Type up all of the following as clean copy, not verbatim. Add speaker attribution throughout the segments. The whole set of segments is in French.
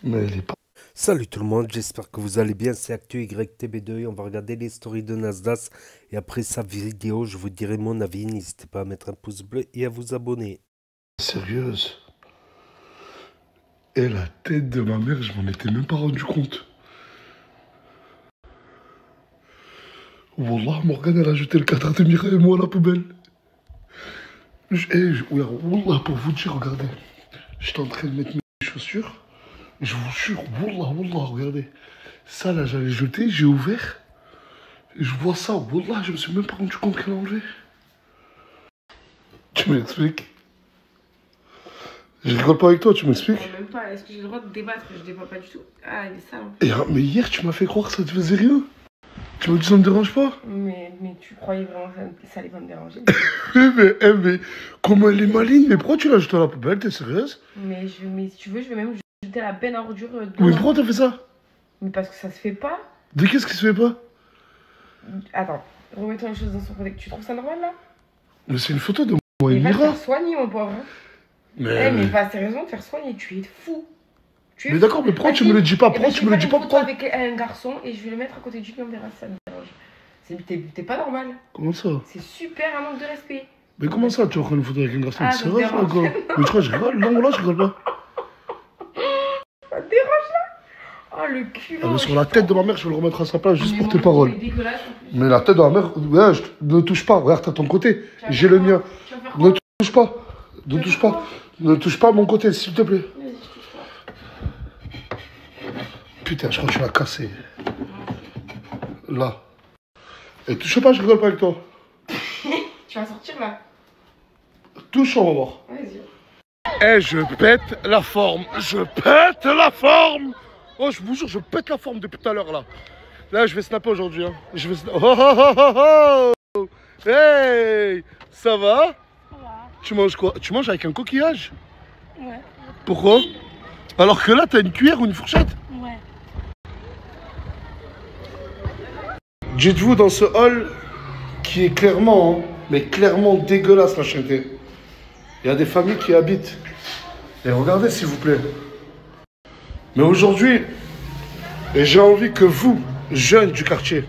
Speaker 1: Mais elle est pas...
Speaker 2: Salut tout le monde, j'espère que vous allez bien, c'est ActuYTB2 et on va regarder les stories de Nasdaq et après sa vidéo je vous dirai mon avis, n'hésitez pas à mettre un pouce bleu et à vous abonner.
Speaker 1: Sérieuse. Et la tête de ma mère, je m'en étais même pas rendu compte. Wallah, Morgane, elle a jeté le 4 de Mira et moi à la poubelle. Wallah, pour vous dire, regardez. J'étais en train de mettre mes chaussures. Je vous jure, Wallah, regardez. Ça, là, j'allais jeter, j'ai ouvert. Et je vois ça, Wallah, je me suis même pas rendu compte qu'elle a enlevé. Tu m'expliques? Je rigole pas avec toi, tu m'expliques?
Speaker 3: Même pas, est-ce que j'ai le droit de débattre? Je débat pas du tout. Ah, il est sale.
Speaker 1: Mais hier, tu m'as fait croire que ça te faisait rien. Tu m'as dit ça me dérange pas?
Speaker 3: Mais tu croyais vraiment que ça allait pas me déranger?
Speaker 1: mais comment elle est maligne? Mais pourquoi tu l'as jeté à la poubelle? T'es sérieuse?
Speaker 3: mais si tu veux, je vais même jeter la benne à ordures.
Speaker 1: Mais pourquoi t'as fait ça?
Speaker 3: Mais parce que ça se fait pas.
Speaker 1: De qu'est-ce qui se fait pas?
Speaker 3: Attends, remettons les choses dans son contexte. Tu trouves ça normal là?
Speaker 1: Mais c'est une photo de moi et
Speaker 3: Il va te
Speaker 1: Mira.
Speaker 3: faire soigner, mon pauvre. Mais va sérieusement te faire soigner, tu es fou.
Speaker 1: Mais d'accord, mais pourquoi tu me le dis pas? Pourquoi tu me le dis pas? Pourquoi?
Speaker 3: Avec un garçon et je vais le mettre à côté de lui, on verra si ça me dérange. T'es pas normal.
Speaker 1: Comment ça?
Speaker 3: C'est super un manque de respect.
Speaker 1: Mais comment ça, tu vas prendre une photo avec un garçon?
Speaker 3: Ah,
Speaker 1: C'est vrai, quoi? Mais tu crois que je rigole? Non, là, je rigole pas.
Speaker 3: Ça te dérange là? Oh le cul.
Speaker 1: Mais sur la tête de ma mère, je vais le remettre à sa place juste pour tes paroles. Mais la tête de ma mère, ouais, ne touche pas. Regarde, t'as ton côté. J'ai le mien. Ne touche pas. Ne touche pas. Ne touche pas à mon côté, s'il te plaît. Putain, je crois que tu l'as cassé. Là. Et touche pas, je rigole pas avec toi.
Speaker 3: Tu vas sortir là.
Speaker 1: Touche, on va voir.
Speaker 3: Vas-y.
Speaker 1: Eh, je pète la forme. Je pète la forme. Oh, je vous jure, je pète la forme depuis tout à l'heure, là. Là, je vais snapper aujourd'hui. Hein. Je vais snapper. Oh, oh, oh, oh. Hey, ça va? Ça va. Tu manges quoi? Tu manges avec un coquillage?
Speaker 4: Ouais.
Speaker 1: Pourquoi? Alors que là, t'as une cuillère ou une fourchette?
Speaker 4: Ouais.
Speaker 1: Dites-vous dans ce hall qui est clairement, mais clairement dégueulasse la chanteuse. Il y a des familles qui habitent. Et regardez s'il vous plaît. Mais aujourd'hui, j'ai envie que vous, jeunes du quartier,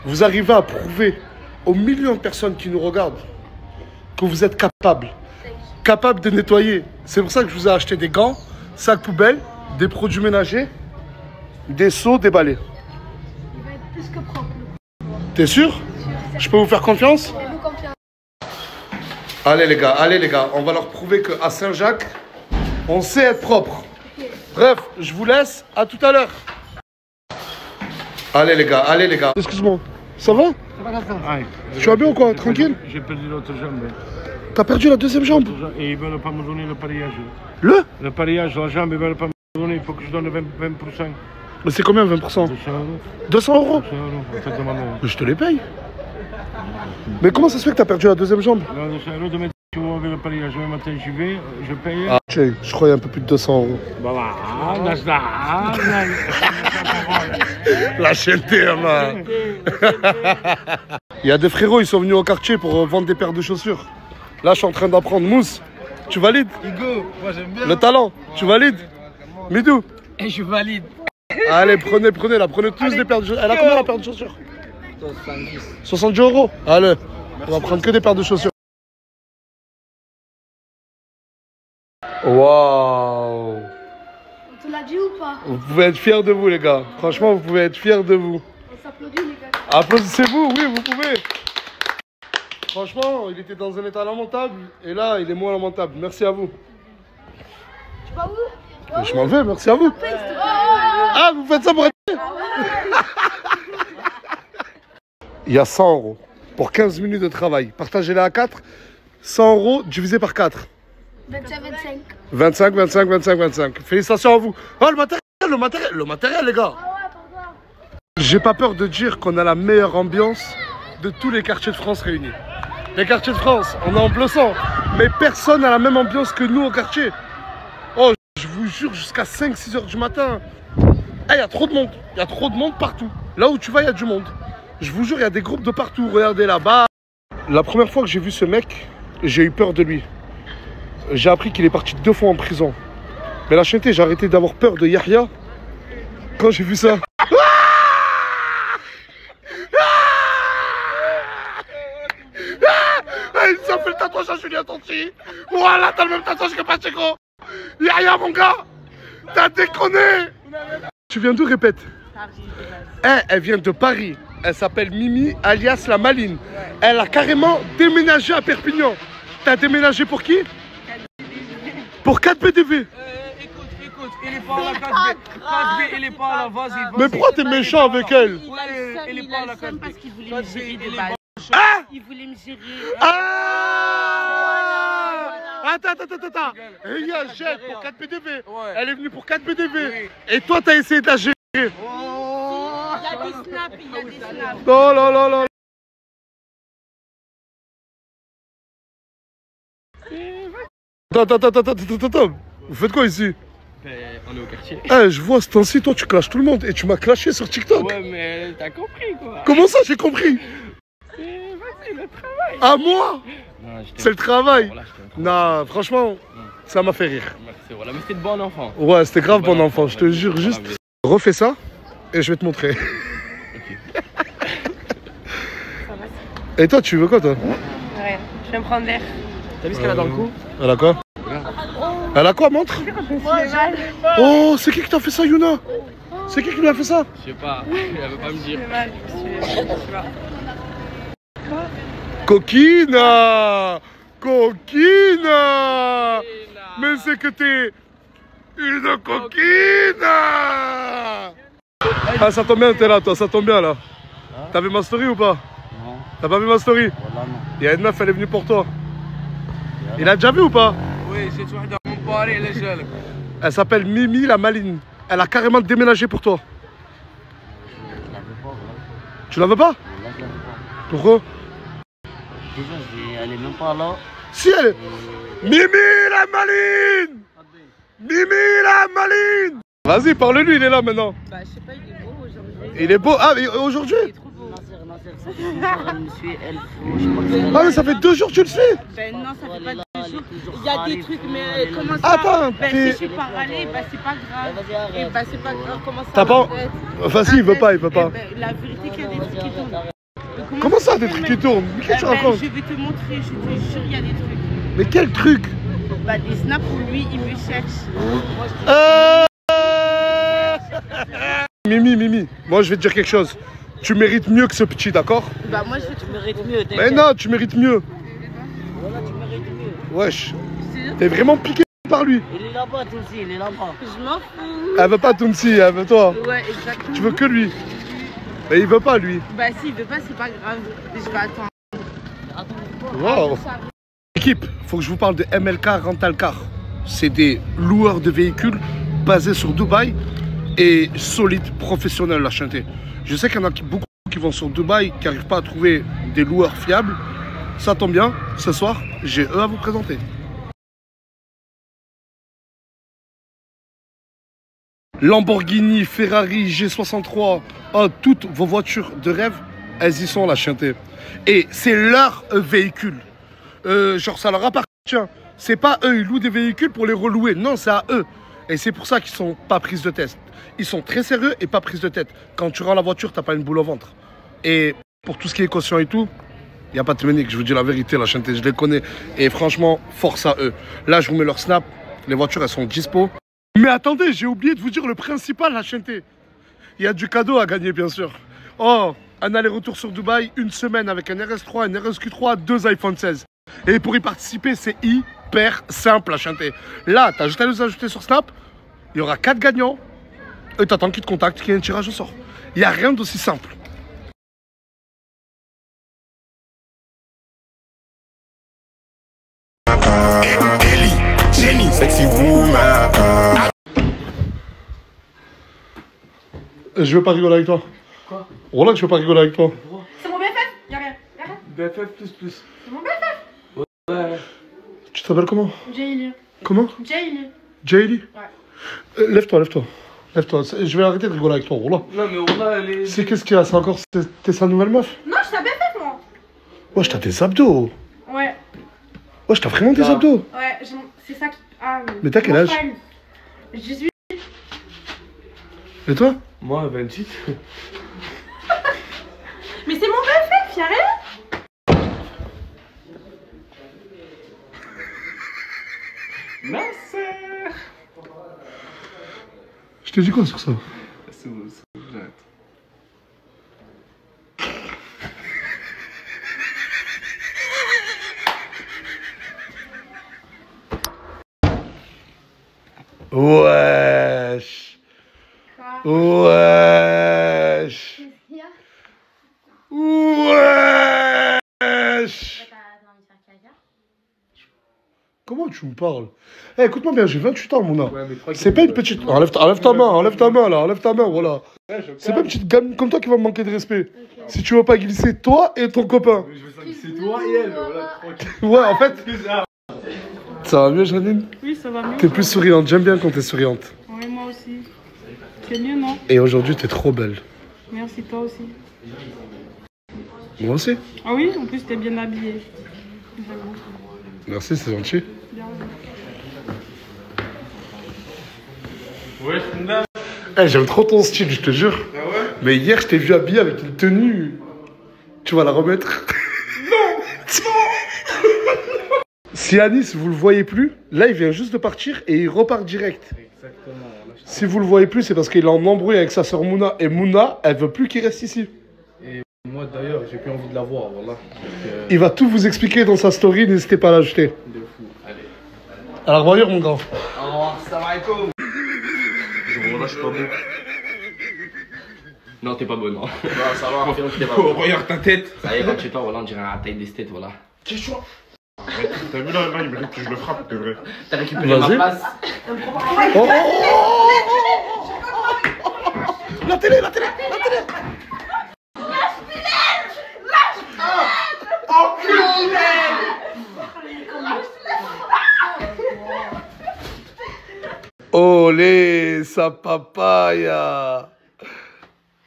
Speaker 1: vous arrivez à prouver aux millions de personnes qui nous regardent que vous êtes capables de nettoyer. C'est pour ça que je vous ai acheté des gants, sacs poubelles, des produits ménagers, des seaux, des balais.
Speaker 4: Il va être plus que propre.
Speaker 1: T'es sûr? Je peux vous faire confiance?
Speaker 4: Fais-nous confiance.
Speaker 1: Allez les gars, on va leur prouver qu'à Saint-Jacques, on sait être propre. Bref, je vous laisse, à tout à l'heure. Allez les gars. Excuse-moi, ça va? Tu vas bien ou quoi? Tranquille?
Speaker 5: J'ai perdu l'autre jambe.
Speaker 1: T'as perdu la deuxième jambe?
Speaker 5: Et ils veulent pas me donner le pariage.
Speaker 1: Le
Speaker 5: pariage, la jambe, ils veulent pas me donner, il faut que je donne 20%.
Speaker 1: Mais c'est combien 20%?
Speaker 5: 200 €.
Speaker 1: 200 €?
Speaker 5: 200 €, en fait, de ma mère.
Speaker 1: Mais je te les paye. Mais comment ça se fait que t'as perdu la deuxième jambe?
Speaker 5: Non, 200 € demain, tu vois, avec le pariage, le matin, j'y vais, je paye.
Speaker 1: Ah, je croyais un peu plus de 200 €.
Speaker 5: Bah voilà, Nasdaq.
Speaker 1: La chaîne man. Il y a des frérots, ils sont venus au quartier pour vendre des paires de chaussures. Là, je suis en train d'apprendre. Mousse, tu valides?
Speaker 6: Hugo, moi j'aime bien.
Speaker 1: Le talent, tu valides? Midou?
Speaker 6: Et je valide.
Speaker 1: Allez, prenez, prenez tous des paires de chaussures. Elle a combien la paire de chaussures?
Speaker 6: 70.
Speaker 1: 70 €. Allez, on va prendre que des paires de chaussures. Waouh!
Speaker 4: On te l'a dit ou pas?
Speaker 1: Vous pouvez être fiers de vous, les gars. Franchement, vous pouvez être fiers de vous.
Speaker 4: On s'applaudit, les gars.
Speaker 1: Applaudissez-vous, oui, vous pouvez. Franchement, il était dans un état lamentable. Et là, il est moins lamentable. Merci à vous.
Speaker 4: Tu vas où?
Speaker 1: Je m'en vais, merci à vous. Ah, vous faites ça pour être... Il y a 100 € pour 15 minutes de travail. Partagez-les à 4. 100 € divisé par 4.
Speaker 4: 25.
Speaker 1: 25. Félicitations à vous. Oh, le matériel, les gars.
Speaker 4: Ah ouais, pardon.
Speaker 1: J'ai pas peur de dire qu'on a la meilleure ambiance de tous les quartiers de France réunis. Les quartiers de France, on est en bleu sang. Mais personne n'a la même ambiance que nous au quartier. Oh, je vous jure, jusqu'à 5-6 heures du matin. Il y a trop de monde. Il y a trop de monde partout. Là où tu vas, il y a du monde. Je vous jure, il y a des groupes de partout. Regardez là-bas. La première fois que j'ai vu ce mec, j'ai eu peur de lui. J'ai appris qu'il est parti 2 fois en prison. Mais la chanté, j'ai arrêté d'avoir peur de Yahya quand j'ai vu ça. Ça fait le tatouage à Julien Tanti. Voilà, t'as le même tatouage que Pacheco. Yahya, mon gars, t'as déconné. Tu viens d'où, répète? Paris. Elle vient de Paris. Elle s'appelle Mimi, alias la Maline. Elle a carrément déménagé à Perpignan. T'as déménagé pour qui? Pour 4 BDV.
Speaker 6: Écoute, il est pas là, 4B, il est pas là, vas-y.
Speaker 1: Mais pourquoi t'es méchant avec elle?
Speaker 6: Il est pas là, 4B.
Speaker 7: Parce qu'il voulait me gérer de base.
Speaker 1: Ah!
Speaker 7: Il voulait me gérer.
Speaker 1: Ah! Attends. Regarde, jette pour 4 BDV.
Speaker 6: Ouais.
Speaker 1: Elle est venue pour 4 BDV.
Speaker 6: Oui.
Speaker 1: Et toi, t'as essayé de la gérer.
Speaker 7: Il y a des snaps, il y a des snaps.
Speaker 1: Oh là là là. Attends. Vous faites quoi ici?
Speaker 6: On est au quartier.
Speaker 1: Eh, je vois ce temps-ci, toi tu clashes tout le monde et tu m'as clashé sur TikTok.
Speaker 6: Ouais, mais t'as compris quoi.
Speaker 1: Comment ça, j'ai compris?
Speaker 6: Vas-y, le travail.
Speaker 1: À moi?
Speaker 6: Non, je t'aime.
Speaker 1: C'est le travail.
Speaker 6: Voilà, je t'aime trop.
Speaker 1: Non, franchement, ça m'a fait rire.
Speaker 6: Merci, voilà, mais c'était de bon enfant.
Speaker 1: Ouais, c'était grave bon enfant, je te
Speaker 6: ouais.
Speaker 1: jure.
Speaker 6: Voilà,
Speaker 1: Juste,
Speaker 6: mais-
Speaker 1: refais ça et je vais te montrer. Et toi, tu veux quoi, toi?
Speaker 3: Rien. Je vais me prendre l'air.
Speaker 6: T'as vu ce qu'elle a dans le cou?
Speaker 1: Elle a quoi? Elle a quoi, montre? Oh, c'est qui t'a fait ça, Yuna? C'est qui lui a fait ça?
Speaker 6: Je sais pas, elle veut pas me dire.
Speaker 3: Mal.
Speaker 1: Coquina! Mais c'est que t'es une coquina! Ah, ça tombe bien, t'es là, toi, ça tombe bien, là. T'as vu ma story ou pas?
Speaker 6: Non.
Speaker 1: T'as pas vu ma story?
Speaker 6: Voilà, non.
Speaker 1: Il y a une meuf, elle est venue pour toi. Il a déjà vu ou pas?
Speaker 6: Oui, j'ai toujours dans mon pari, elle est jeune.
Speaker 1: Elle s'appelle Mimi la Maline. Elle a carrément déménagé pour toi. Tu la veux pas? Pourquoi?
Speaker 8: Déjà, elle est même pas là.
Speaker 1: Si elle est... Mimi la Maline! Mimi la Maline! Vas-y, parle-lui, il est là maintenant.
Speaker 7: Bah, je sais pas, il est beau aujourd'hui.
Speaker 1: Il est beau. Ah, mais aujourd'hui?
Speaker 7: Il est trop beau.
Speaker 8: Nasser, ça fait 2 jours, elle me suit, elle. Je sais pas que c'est
Speaker 1: Ah, mais ça fait 2 jours que tu le sais.
Speaker 7: Ben non, ça fait pas
Speaker 8: Elle est là,
Speaker 7: 2
Speaker 8: elle est
Speaker 7: jours.
Speaker 8: toujours
Speaker 7: Il y a des
Speaker 8: râlée,
Speaker 7: trucs,
Speaker 8: tout,
Speaker 7: mais
Speaker 8: elle est là.
Speaker 7: comment ça?
Speaker 1: Attends,
Speaker 7: Ben
Speaker 1: t'es-
Speaker 7: si je suis pas râlée, ben c'est pas grave.
Speaker 8: Vas-y, arrête.
Speaker 7: Et ben c'est pas grave, comment ça?
Speaker 1: T'as pas...
Speaker 7: arrête.
Speaker 1: Vas-y, il veut pas, il veut pas.
Speaker 7: Eh ben, la vérité qu'il y a des trucs qui tournent.
Speaker 1: Comment ça, des trucs qui tournent? Mais qu'est-ce que tu racontes?
Speaker 7: Je vais te montrer, je te jure, il y a des trucs.
Speaker 1: Mais quel truc?
Speaker 7: Bah des snaps où lui, il me cherche.
Speaker 1: Mimi, moi je vais te dire quelque chose. Tu mérites mieux que ce petit, d'accord?
Speaker 7: Bah moi, je
Speaker 8: Tu mérites mieux, t'inquiète.
Speaker 1: Mais non, tu mérites mieux.
Speaker 8: Voilà, tu mérites mieux.
Speaker 1: Wesh, t'es vraiment piqué par lui.
Speaker 8: Il est là-bas, toi aussi, il est là-bas.
Speaker 7: Je m'en fous.
Speaker 1: Elle veut pas Tounsi, elle veut toi.
Speaker 7: Ouais, exactement.
Speaker 1: Tu veux que lui. Mais il veut pas lui.
Speaker 7: Bah s'il veut pas, c'est pas grave. Je vais attendre.
Speaker 1: Wow. Équipe, faut que je vous parle de MLK Rental Car. C'est des loueurs de véhicules basés sur Dubaï et solides, professionnels la chanté. Je sais qu'il y en a beaucoup qui vont sur Dubaï qui n'arrivent pas à trouver des loueurs fiables. Ça tombe bien, ce soir, j'ai eux à vous présenter. Lamborghini, Ferrari, G63, toutes vos voitures de rêve, elles y sont la chanté. Et c'est leur véhicule. Genre ça leur appartient. C'est pas eux, ils louent des véhicules pour les relouer. Non, c'est à eux. Et c'est pour ça qu'ils sont pas prises de test. Ils sont très sérieux et pas prises de tête. Quand tu rends la voiture, t'as pas une boule au ventre. Et pour tout ce qui est caution et tout, il n'y a pas de ménique, je vous dis la vérité, la chanté, je les connais. Et franchement, force à eux. Là, je vous mets leur snap. Les voitures, elles sont dispo. Mais attendez, j'ai oublié de vous dire le principal, la chanté. Il y a du cadeau à gagner, bien sûr. Oh, un aller-retour sur Dubaï, une semaine avec un RS3, un RSQ3, 2 iPhone 16. Et pour y participer, c'est hyper simple à chanter. Là, t'as juste à nous ajouter sur Snap. Il y aura 4 gagnants. Et t'attends qu'ils te contactent, qu'il y ait un tirage au sort. Il n'y a rien d'aussi simple.
Speaker 9: Ellie, Jenny, sexy woman.
Speaker 1: Je veux pas rigoler avec toi.
Speaker 6: Quoi?
Speaker 1: Voilà que je veux pas rigoler avec toi.
Speaker 3: C'est mon BFF. Y'a rien.
Speaker 6: BFF++.
Speaker 3: C'est mon BFF.
Speaker 6: Ouais.
Speaker 1: Tu t'appelles comment?
Speaker 4: Jaylee.
Speaker 1: Comment?
Speaker 4: Jaylee.
Speaker 1: Jaylee?
Speaker 4: Ouais.
Speaker 1: Lève-toi. Je vais arrêter de rigoler avec toi. Voilà.
Speaker 6: Non, mais Ola, elle est.
Speaker 1: C'est qu'est-ce qu'il y a? C'est encore. T'es sa nouvelle meuf?
Speaker 3: Non, je suis ta BFF, moi.
Speaker 1: Wesh, t'as des abdos.
Speaker 3: Ouais.
Speaker 1: Wesh, t'as vraiment des
Speaker 6: Ah.
Speaker 1: abdos.
Speaker 3: Ouais, c'est ça qui. Ah,
Speaker 1: Mais t'as quel âge?
Speaker 3: 18.
Speaker 1: Et toi?
Speaker 6: Moi, 28.
Speaker 3: Mais c'est mon BFF, y'a rien.
Speaker 6: Merci.
Speaker 1: Je t'ai dit quoi sur ça?
Speaker 6: C'est bon, j'arrête.
Speaker 1: Wesh. Wesh. Wesh. Comment tu me parles? Eh, écoute-moi bien, j'ai 28 ans, Mouna.
Speaker 6: Ouais,
Speaker 1: C'est pas une petite... Enlève ta main, là, enlève ta main, voilà. C'est pas une petite gamme comme toi qui va me manquer de respect. Si tu veux pas glisser, toi et ton copain.
Speaker 6: Je veux ça, c'est toi et elle, voilà, tranquille.
Speaker 1: Ouais, en fait... Ça va mieux, Janine?
Speaker 7: Oui, ça va mieux.
Speaker 1: T'es plus souriante, j'aime bien quand t'es souriante.
Speaker 7: Oui, moi aussi. C'est mieux, non?
Speaker 1: Et aujourd'hui, t'es trop belle.
Speaker 7: Merci, toi aussi.
Speaker 1: Moi aussi.
Speaker 7: Ah oui, en plus, t'es bien habillée. Vraiment.
Speaker 1: Merci, c'est gentil.
Speaker 7: Bien.
Speaker 6: Ouais, Stendhal.
Speaker 1: Eh, j'aime trop ton style, je te jure.
Speaker 6: Ah ouais?
Speaker 1: Mais hier, je t'ai vu habillé avec une tenue. Tu vas la remettre? Non. Si Anis, vous le voyez plus, là, il vient juste de partir et il repart direct.
Speaker 6: Exactement.
Speaker 1: Si vous le voyez plus, c'est parce qu'il est en embrouille avec sa sœur Mouna. Et Mouna, elle veut plus qu'il reste ici.
Speaker 6: Et moi, d'ailleurs, j'ai plus envie de la voir, voilà. Donc,
Speaker 1: Il va tout vous expliquer dans sa story, n'hésitez pas à l'ajouter.
Speaker 6: de fou. Allez.
Speaker 1: À la revoyure, mon grand.
Speaker 6: Au revoir, salam alaikum. Voilà, je suis pas beau. Non, t'es pas beau, non. Non, ça va. Confirme que t'es pas beau. Regarde ta tête. Ça y est, 28 ans, voilà, on dirait la taille d'esthète, voilà.
Speaker 5: T'as vu là, il mérite que je le frappe, de vrai.
Speaker 6: T'as récupéré ma
Speaker 1: Vas-y.
Speaker 6: place.
Speaker 1: Oh, la télé, la télé, la télé. Olé, sa papaya.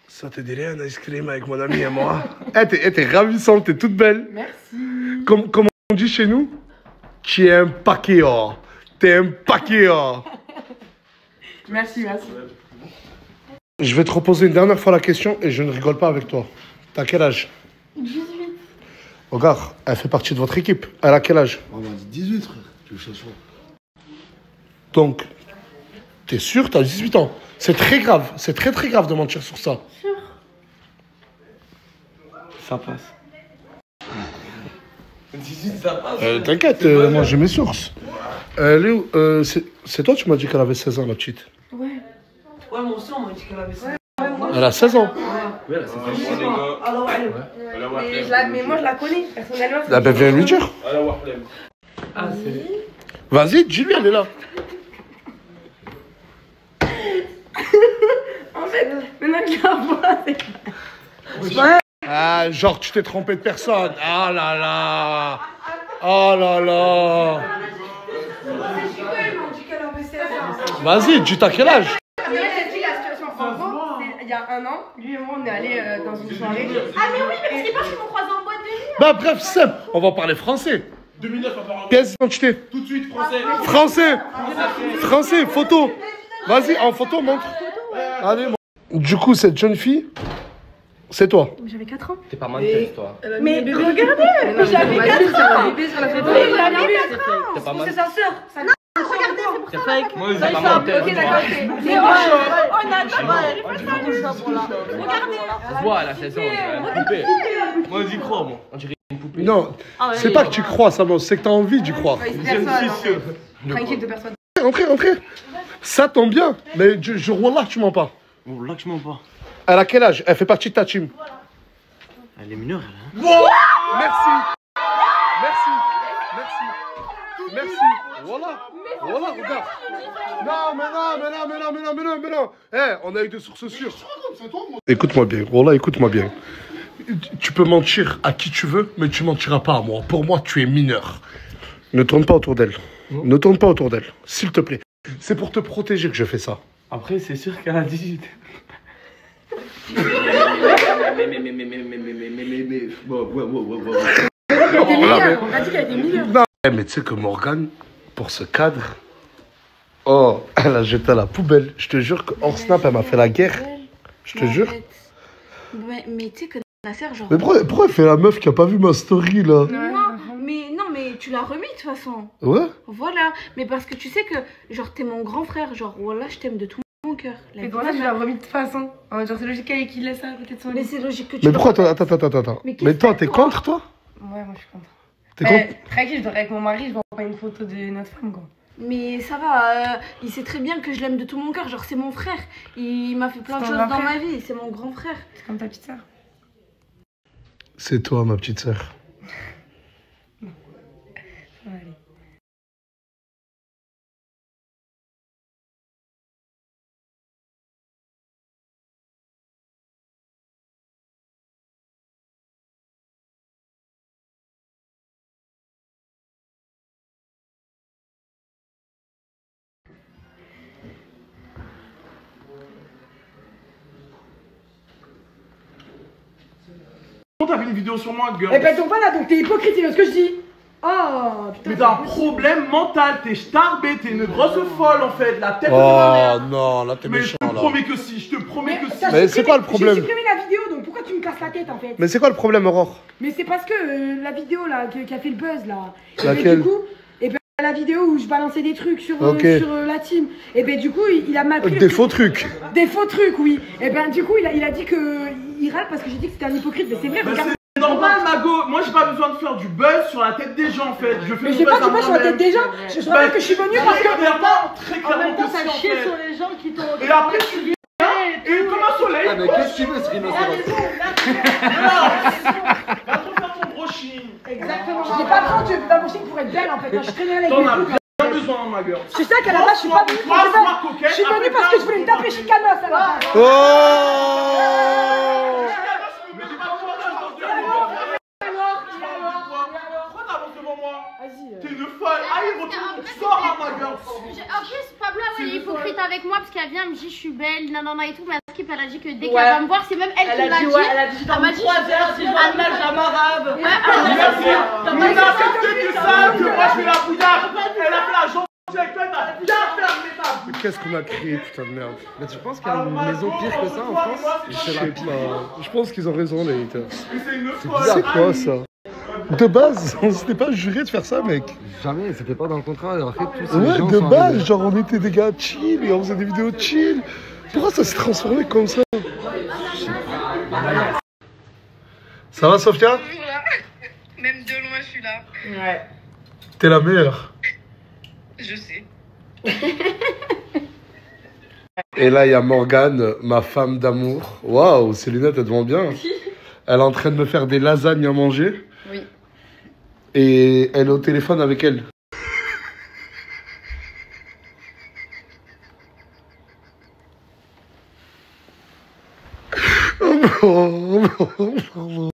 Speaker 1: Ça te dirait un ice cream avec mon ami et moi? T'es ravissante, t'es toute belle.
Speaker 3: Merci.
Speaker 1: Comme on dit chez nous, tu es un paquet or. T'es un paquet or.
Speaker 3: Merci.
Speaker 1: Je vais te reposer une dernière fois la question et je ne rigole pas avec toi. T'as quel âge?
Speaker 4: 18.
Speaker 1: Regarde, elle fait partie de votre équipe. Elle a quel âge?
Speaker 10: On m'a dit 18, frère. Tu veux que je sois.
Speaker 1: Donc, t'es sûr, t'as 18 ans. C'est très grave, c'est très très grave de mentir sur ça.
Speaker 6: Ça passe. 18, ça passe.
Speaker 1: T'inquiète, moi j'ai mes sources. Léo, c'est toi, tu m'as dit qu'elle avait 16 ans, la petite.
Speaker 3: Ouais, moi aussi, on m'a dit qu'elle avait ça.
Speaker 1: Elle a 16 ans.
Speaker 6: Ouais, là, c'est
Speaker 3: Alors, mais moi, je la connais, personnellement.
Speaker 1: Ah ben, viens lui dire.
Speaker 6: Ah, c'est.
Speaker 1: Vas-y, dis-lui, elle est là.
Speaker 3: En fait, maintenant qu'il la voit,
Speaker 1: Ah, genre, tu t'es trompé de personne. Ah là là. Oh là là. Vas-y, dis t'as quel âge?
Speaker 3: il y a un an, lui et moi, on est allés dans une soirée.
Speaker 4: Ah, mais oui, mais c'est pas qu'ils m'ont croisé en boîte de nuit.
Speaker 1: Bah bref, simple, on va parler français.
Speaker 5: 2009 apparemment.
Speaker 1: Pièce d'identité.
Speaker 5: Tout de suite, français.
Speaker 1: Français, photo. Vas-y, en photo, montre. Allez, montre. Du coup, cette jeune fille, c'est toi.
Speaker 3: J'avais 4 ans.
Speaker 6: T'es pas mal toi.
Speaker 3: Mais regardez, j'avais 4 ans. Bébé sur la photo.
Speaker 6: T'es pas
Speaker 3: C'est
Speaker 6: mal.
Speaker 3: sa sœur.
Speaker 4: Regardez, c'est pour
Speaker 6: C'est fake. Moi,
Speaker 3: Ça,
Speaker 6: c'est
Speaker 3: il
Speaker 6: pas
Speaker 3: fait un
Speaker 6: mal.
Speaker 3: peu. Ok, d'accord.
Speaker 4: Mais
Speaker 3: Oh,
Speaker 4: on a Regardez.
Speaker 6: Ça se voit, elle a 16 ans, on dirait une poupée. Moi, j'y crois, moi. On dirait une poupée.
Speaker 1: Non, c'est pas que tu crois, Samo, c'est que t'as envie d'y croire.
Speaker 3: Tranquille de personne.
Speaker 1: Entrez. Ça tombe bien, mais je wallah, tu mens pas.
Speaker 6: Bon, là que je mens pas.
Speaker 1: Elle a quel âge? Elle fait partie de ta team.
Speaker 6: Elle est mineure, elle.
Speaker 1: Merci. Voilà, regarde. Non, mais non. Eh, on a eu des sources sûres. Écoute-moi bien, voilà, écoute-moi bien. Tu peux mentir à qui tu veux, mais tu mentiras pas à moi. Pour moi, tu es mineur. Ne tourne pas autour d'elle. Ne tourne pas autour d'elle, s'il te plaît. C'est pour te protéger que je fais ça.
Speaker 6: Après, c'est sûr qu'elle a 18.
Speaker 3: On a dit qu'elle était mineure.
Speaker 1: Non. Mais tu sais que Morgane, pour ce cadre, Oh, elle a jeté à la poubelle. Je te jure qu'hors snap, elle m'a fait la guerre. Je te jure.
Speaker 4: Mais tu sais que Nasser, genre.
Speaker 1: Mais pourquoi elle fait la meuf qui a pas vu ma story là?
Speaker 4: Non, mais tu l'as remis de toute façon.
Speaker 1: Ouais.
Speaker 4: Voilà. Mais parce que tu sais que, genre, t'es mon grand frère. Genre, voilà, je t'aime de tout mon cœur.
Speaker 3: Mais pour ça, tu l'as remis de toute façon. Genre, c'est logique qu'il laisse ça à côté de son lit.
Speaker 4: Mais c'est logique que tu.
Speaker 1: Mais pourquoi attends. Mais toi, t'es contre toi?
Speaker 3: Ouais, moi je suis contre.
Speaker 1: T'es contre?
Speaker 3: Tranquille, je dors avec mon mari, je vois pas une photo de notre femme, quoi.
Speaker 4: Mais ça va, il sait très bien que je l'aime de tout mon cœur. Genre, c'est mon frère. Il m'a fait plein de choses dans ma vie. C'est mon grand frère.
Speaker 3: C'est comme ta petite sœur.
Speaker 1: C'est toi, ma petite sœur.
Speaker 3: Allez.
Speaker 11: T'as fait une vidéo sur moi, girl.
Speaker 12: Eh ben donc voilà, donc t'es hypocrite, c'est ce que je dis. Oh putain.
Speaker 11: Mais t'as un problème mental, t'es starbé, t'es une grosse folle en fait, la tête de ma
Speaker 1: Oh
Speaker 11: mère.
Speaker 1: non, là t'es méchant là.
Speaker 11: Je te promets que si, je te promets que si.
Speaker 1: Mais c'est quoi le problème?
Speaker 12: J'ai supprimé la vidéo, donc pourquoi tu me casses la tête en fait?
Speaker 1: Mais c'est quoi le problème, Aurore?
Speaker 12: Mais c'est parce que la vidéo là, qui a fait le buzz là.
Speaker 1: Laquelle?
Speaker 12: Du coup, et ben la vidéo où je balançais des trucs sur, sur la team. Et ben du coup, il a mal pris.
Speaker 1: Des faux trucs.
Speaker 12: Des faux trucs, oui. Et ben du coup, il a dit que il râle parce que j'ai dit que c'était un hypocrite. Mais c'est vrai, regarde.
Speaker 11: C'est normal, Mago. Moi, j'ai pas besoin de faire du buzz sur la tête des gens en fait. Je fais
Speaker 12: mais j'ai pas du buzz sur la tête des gens. Je rappelle que je suis venue parce que.
Speaker 11: Très clairement que si en fait.
Speaker 8: sur les gens qui t'ont.
Speaker 11: Et après, tu viens et comme un soleil.
Speaker 10: Ah, mais qu'est-ce qu'il veut ce rhinocéros?
Speaker 11: Va trop faire ton brushing.
Speaker 12: Exactement. J'ai pas besoin de la brushing pour être belle en fait. Moi, je suis très bien avec
Speaker 11: T'en
Speaker 12: mes
Speaker 11: as
Speaker 12: coups.
Speaker 11: bien besoin, ma gueule.
Speaker 12: C'est ça qu'à la base, je suis pas venue pour le Je suis venue parce que je voulais me taper Chicanos à la base.
Speaker 11: T'es une folle. Allez, retourne. Sors à ma gueule.
Speaker 4: En plus, Pablo, elle est hypocrite avec moi parce qu'elle vient, elle me dit je suis belle, nanana et tout. Mais Skip, elle a dit que dès qu'elle va me voir, c'est même elle qui l'a dit.
Speaker 8: Elle a dit dans 3 heures, si je vois un nage arabe.
Speaker 11: Mais t'as accepté que ça, que moi je fais la bouillarde. Elle a fait la jambe avec toi, t'as bien fermé ta bouche.
Speaker 1: Qu'est-ce qu'on a créé, putain de merde?
Speaker 10: Mais tu penses qu'il y a une maison pire que ça en France?
Speaker 1: Je sais pas. Je pense qu'ils ont raison, les haters.
Speaker 11: Mais c'est une folle.
Speaker 1: C'est quoi ça? De base, on s'était pas juré de faire ça, mec.
Speaker 10: Jamais, c'était pas dans le contrat. En fait, tous ces
Speaker 1: Ouais,
Speaker 10: gens
Speaker 1: de
Speaker 10: sont
Speaker 1: base,
Speaker 10: arrivés.
Speaker 1: genre on était des gars chill et on faisait des vidéos chill. Pourquoi ça s'est transformé comme ça? Ça va, Sophia?
Speaker 7: Même de loin, je suis là.
Speaker 3: Ouais.
Speaker 1: T'es la meilleure.
Speaker 7: Je sais.
Speaker 1: Et là, il y a Morgane, ma femme d'amour. Waouh, ces lunettes, elles te vont bien. Elle est en train de me faire des lasagnes à manger.
Speaker 3: Oui.
Speaker 1: Et elle est au téléphone avec elle. Oh non.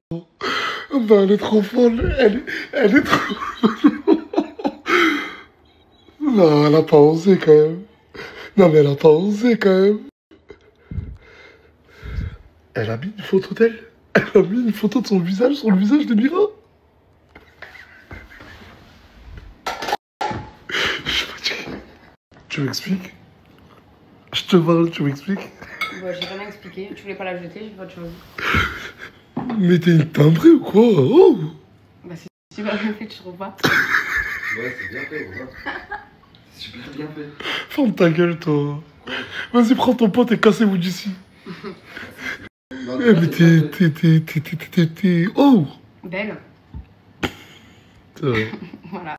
Speaker 1: Non, elle est trop folle. Elle est trop folle. Non, elle a pas osé quand même. Non, mais elle a pas osé quand même. Elle a mis une photo d'elle. Elle a mis une photo de son visage sur le visage de Mira. Je suis fatigué. Tu m'expliques? Je te parle, tu m'expliques?
Speaker 3: Bon, j'ai rien expliqué. Tu voulais pas la jeter, j'ai fait autre chose.
Speaker 1: Mais t'es une timbrée ou quoi? Oh!
Speaker 3: Bah, si tu vas me faire, tu trouves pas?
Speaker 10: Ouais, c'est bien fait, ouais. C'est super bien fait.
Speaker 1: Ferme ta gueule, toi. Vas-y, prends ton pote et cassez-vous d'ici. Eh, mais t'es... Oh!
Speaker 3: Belle.
Speaker 1: C'est vrai.
Speaker 3: Voilà.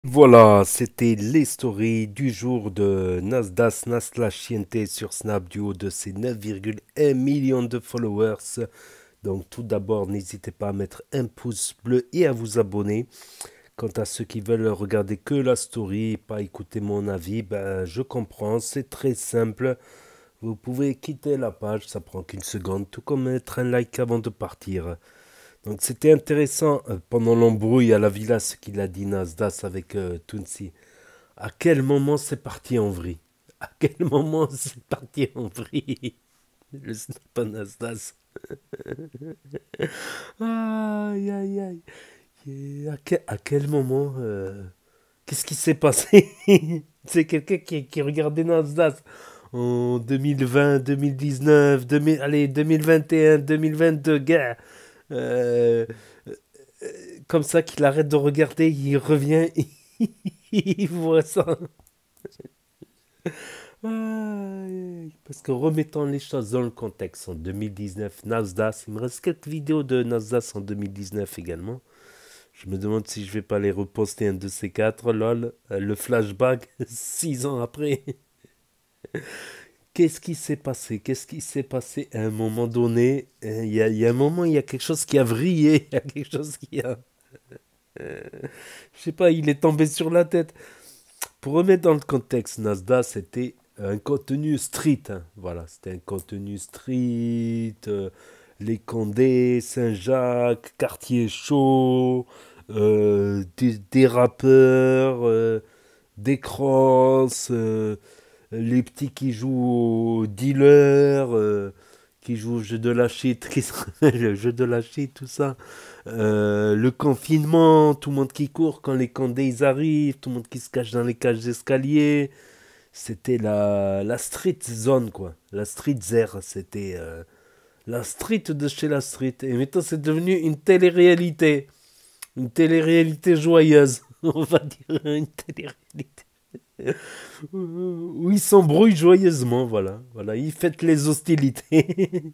Speaker 2: Voilà, c'était les stories du jour de Nasdas Naslachiente sur Snap du haut de ses 9,1 millions de followers. Donc tout d'abord, n'hésitez pas à mettre un pouce bleu et à vous abonner. Quant à ceux qui veulent regarder que la story et pas écouter mon avis, ben, je comprends, c'est très simple. Vous pouvez quitter la page, ça prend qu'une seconde, tout comme mettre un like avant de partir. Donc c'était intéressant pendant l'embrouille à la villa ce qu'il a dit Nasdaq avec Tounsi. À quel moment c'est parti en vrille? À quel moment c'est parti en vrille? Le snap à Nasdaq. Aïe aïe aïe. Et à quel moment qu'est-ce qui s'est passé? C'est quelqu'un qui regardait Nasdaq en 2020, 2019, 2000, allez, 2021, 2022, gars. Comme ça qu'il arrête de regarder, il revient, il voit ça. Parce que remettons les choses dans le contexte, en 2019, Nasdaq, il me reste quelques vidéos de Nasdaq en 2019 également. Je me demande si je vais pas les reposter un de ces quatre, lol, le flashback, 6 ans après. Qu'est-ce qui s'est passé? Qu'est-ce qui s'est passé à un moment donné? Il y a un moment, il y a quelque chose qui a vrillé, il y a quelque chose qui a... je sais pas, il est tombé sur la tête. Pour remettre dans le contexte, Nasdaq, c'était un contenu street. Hein. Voilà, c'était un contenu street. Les Condés, Saint-Jacques, Quartier Chaud, des rappeurs, des crosses, les petits qui jouent au dealer, qui jouent au jeu de la shit, le jeu de la shit, tout ça. Le confinement, tout le monde qui court quand les Condés ils arrivent, tout le monde qui se cache dans les cages d'escalier. C'était la street zone, quoi. La street zère, c'était la street de chez la street. Et maintenant, c'est devenu une télé-réalité. Une télé-réalité joyeuse, on va dire, une télé-réalité. Où ils s'embrouillent joyeusement, voilà. Voilà, ils fêtent les hostilités.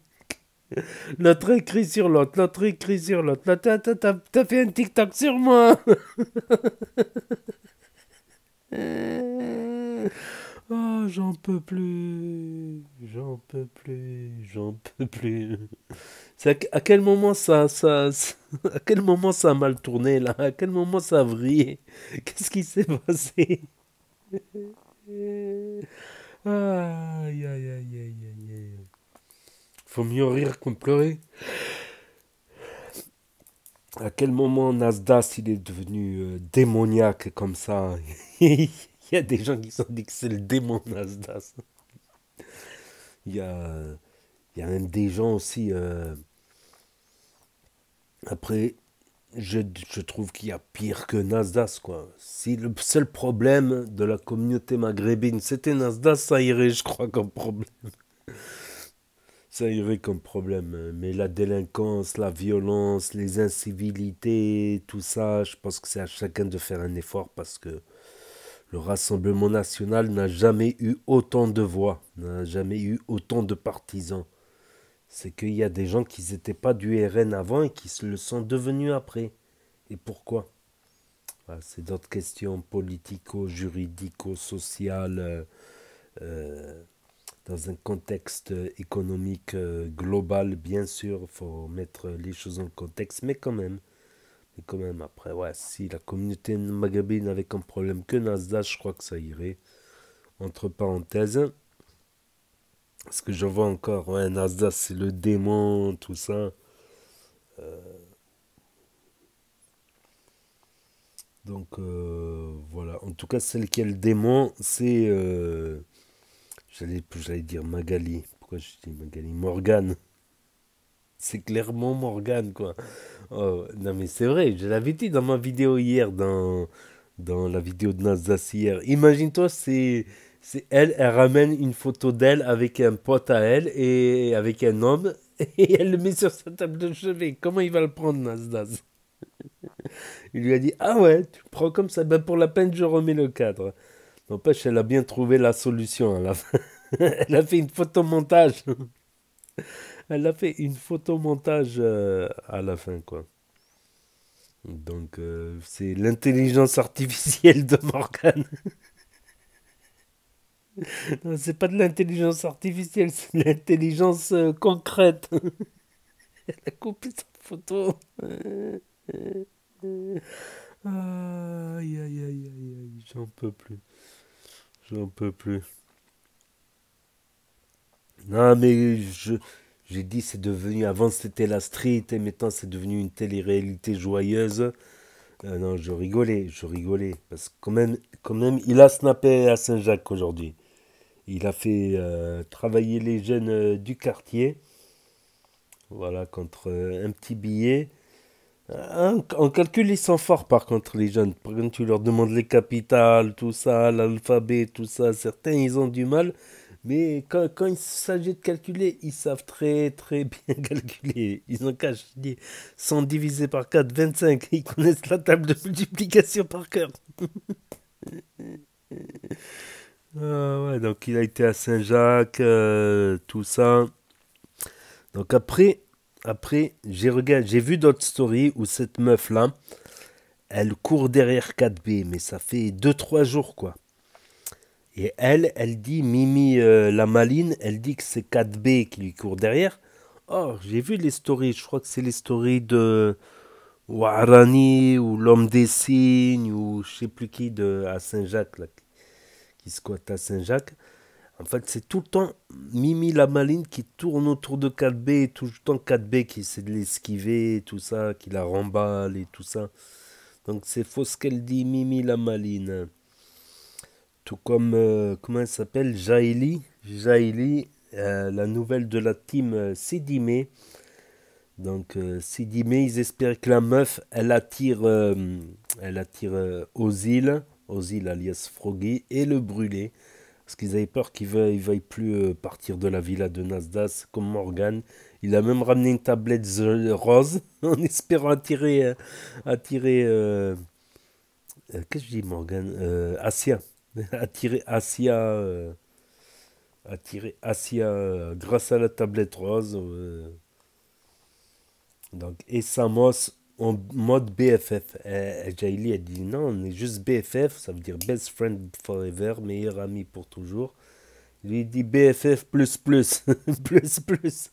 Speaker 2: L'autre écrit sur l'autre, l'autre écrit sur l'autre. T'as fait un TikTok sur moi. Oh, j'en peux plus. J'en peux plus. J'en peux plus. C'est à quel moment à quel moment ça a mal tourné là? À quel moment ça a vrillé? Qu'est-ce qui s'est passé? Aïe, aïe, aïe, aïe, aïe. Faut mieux rire que pleurer. À quel moment Nasdaq il est devenu démoniaque comme ça? Il y a des gens qui se sont dit que c'est le démon Nasdaq. Il y a même des gens aussi. Après, je trouve qu'il y a pire que Nasdaq, quoi. Si le seul problème de la communauté maghrébine c'était Nasdaq, ça irait, je crois, comme problème. Ça irait comme problème. Mais la délinquance, la violence, les incivilités, tout ça, je pense que c'est à chacun de faire un effort parce que le Rassemblement national n'a jamais eu autant de voix, n'a jamais eu autant de partisans. C'est qu'il y a des gens qui n'étaient pas du RN avant et qui le sont devenus après. Et pourquoi? Voilà, c'est d'autres questions politico-juridico-sociales. Dans un contexte économique global, bien sûr, il faut mettre les choses en contexte, mais quand même, après, ouais, si la communauté maghrébine avait comme problème que Nasdaq, je crois que ça irait. Entre parenthèses, parce que je vois encore, ouais, Nasdaq, c'est le démon, tout ça. Donc, voilà. En tout cas, celle qui est le démon, c'est... J'allais dire Magali. Pourquoi je dis Magali? Morgane. C'est clairement Morgane, quoi. Oh, non, mais c'est vrai, je l'avais dit dans ma vidéo hier, dans la vidéo de Nasdaq hier. Imagine-toi, c'est elle ramène une photo d'elle avec un pote à elle et avec un homme et elle le met sur sa table de chevet. Comment il va le prendre, Nasdaq? Il lui a dit, ah ouais, tu le prends comme ça, ben pour la peine, je remets le cadre. N'empêche, elle a bien trouvé la solution à la fin. Elle a fait une photomontage. Elle a fait une photomontage à la fin, quoi. Donc, c'est l'intelligence artificielle de Morgane. Non, c'est pas de l'intelligence artificielle, c'est de l'intelligence concrète. Elle a coupé sa photo. Aïe, aïe, aïe, aïe, aïe, j'en peux plus. J'en peux plus. Non, mais J'ai dit c'est devenu, avant c'était la street et maintenant c'est devenu une télé-réalité joyeuse. Non, je rigolais. Parce que quand même, il a snappé à Saint-Jacques aujourd'hui. Il a fait travailler les jeunes du quartier. Voilà, contre un petit billet. En calcul, ils sont forts par contre, les jeunes. Par contre, tu leur demandes les capitales, tout ça, l'alphabet, tout ça. Certains, ils ont du mal. Mais quand il s'agit de calculer, ils savent très très bien calculer. Ils ont qu'à 100 divisé par 4, 25. Ils connaissent la table de multiplication par cœur. Ouais, donc il a été à Saint-Jacques, tout ça. Donc après j'ai vu d'autres stories où cette meuf-là, elle court derrière 4B, mais ça fait 2-3 jours, quoi. Et elle dit, Mimi la maline, elle dit que c'est 4B qui lui court derrière. Oh, j'ai vu les stories, je crois que c'est les stories de Ouarani ou l'homme des signes ou je sais plus qui à Saint-Jacques, là, qui squatte à Saint-Jacques. En fait, c'est tout le temps Mimi la maline qui tourne autour de 4B et tout le temps 4B qui essaie de l'esquiver, tout ça, qui la remballe et tout ça. Donc c'est faux ce qu'elle dit, Mimi la maline. Tout comme, comment elle s'appelle, Jaili, la nouvelle de la team Sidimé. Donc Sidimé, ils espèrent que la meuf, elle attire Ozil alias Froggy et le brûler. Parce qu'ils avaient peur qu'il ne veuille plus partir de la villa de Nasdas comme Morgan. Il a même ramené une tablette rose en espérant attirer qu'est-ce que je dis Morgan Asia. Attirer Asia grâce à la tablette rose. Donc, et Samos en mode BFF. Jaili a dit non, on est juste BFF, ça veut dire best friend forever, meilleur ami pour toujours. Lui dit BFF plus plus. Plus plus.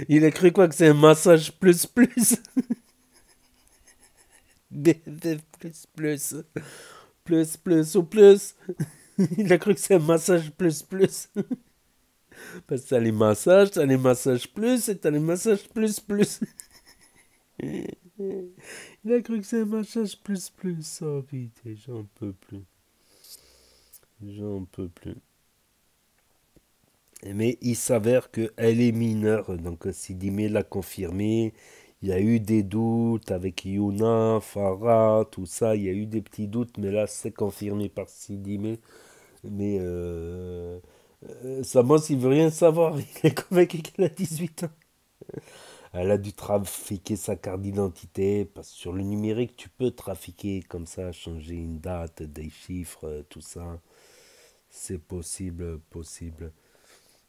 Speaker 2: Il a cru quoi que c'est un massage plus plus. BFF plus plus. Plus plus ou plus. Il a cru que c'est un massage plus plus. Parce que t'as les massages plus et t'as les massages plus plus. Il a cru que c'est un massage plus plus. Oh putain, j'en peux plus. Mais il s'avère qu'elle est mineure. Donc Sidimé l'a confirmé. Il y a eu des doutes avec Yuna, Farah, tout ça. Il y a eu des petits doutes, mais là c'est confirmé par Sidimé. Mais Samos, il veut rien savoir. Il est convaincu qu'elle a 18 ans. Elle a dû trafiquer sa carte d'identité. Parce que sur le numérique, tu peux trafiquer comme ça, changer une date, des chiffres, tout ça. C'est possible.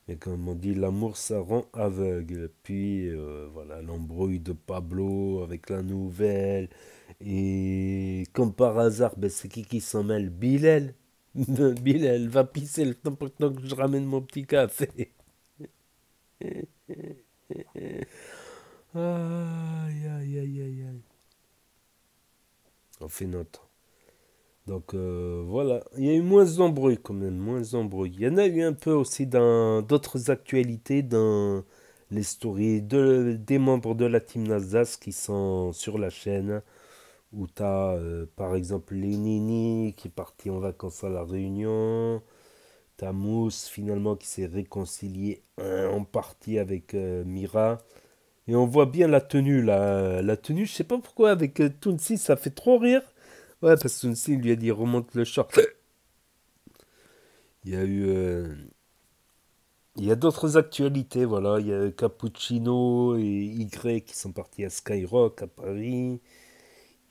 Speaker 2: Mais comme on dit, l'amour, ça rend aveugle. Puis, voilà, l'embrouille de Pablo avec la nouvelle. Et comme par hasard, ben, c'est qui s'en mêle? Bilal. Bilal va pisser le temps que je ramène mon petit café. Aïe. On fait notre. Donc voilà, il y a eu moins d'embrouilles quand même, Il y en a eu un peu aussi dans d'autres actualités, dans les stories des membres de la team Nasdaq qui sont sur la chaîne, où tu as par exemple Lénini qui est parti en vacances à La Réunion, tu as Mousse finalement qui s'est réconcilié en partie avec Mira, et on voit bien la tenue là, je sais pas pourquoi avec Tounsi ça fait trop rire. Ouais, parce que Tounsi lui a dit remonte le short. Il y a eu... il y a d'autres actualités, voilà. Il y a Cappuccino et Y qui sont partis à Skyrock, à Paris.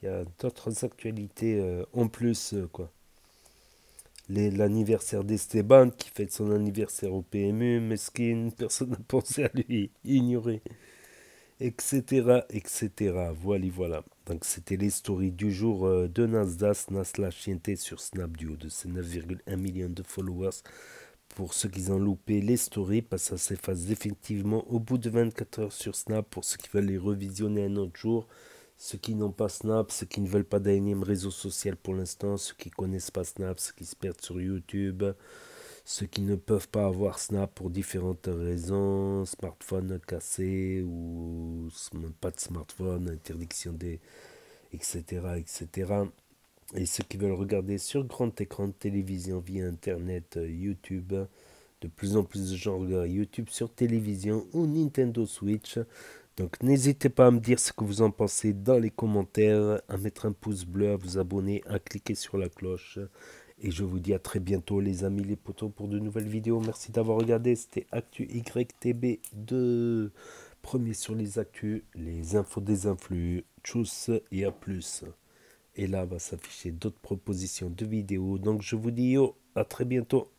Speaker 2: Il y a d'autres actualités en plus, quoi. L'anniversaire d'Esteban qui fête son anniversaire au PMU, mesquine, personne n'a pensé à lui, ignoré. Etc. Voilà. Donc c'était les stories du jour de Nasla Chiente sur Snapduo de ses 9,1 millions de followers. Pour ceux qui ont loupé les stories, parce que ça s'efface définitivement au bout de 24 heures sur Snap. Pour ceux qui veulent les revisionner un autre jour, ceux qui n'ont pas Snap, ceux qui ne veulent pas d'énième réseau social pour l'instant, ceux qui connaissent pas Snap, ceux qui se perdent sur YouTube, ceux qui ne peuvent pas avoir Snap pour différentes raisons, smartphone cassé ou pas de smartphone, interdiction des, etc., etc. Et ceux qui veulent regarder sur grand écran de télévision via Internet, YouTube, de plus en plus de gens regardent YouTube sur télévision ou Nintendo Switch. Donc n'hésitez pas à me dire ce que vous en pensez dans les commentaires, à mettre un pouce bleu, à vous abonner, à cliquer sur la cloche. Et je vous dis à très bientôt les amis, les potos, pour de nouvelles vidéos. Merci d'avoir regardé, c'était Actu YTB2. Premier sur les actus, les infos des influx. Tchuss et à plus. Et là va s'afficher d'autres propositions de vidéos. Donc je vous dis yo, à très bientôt.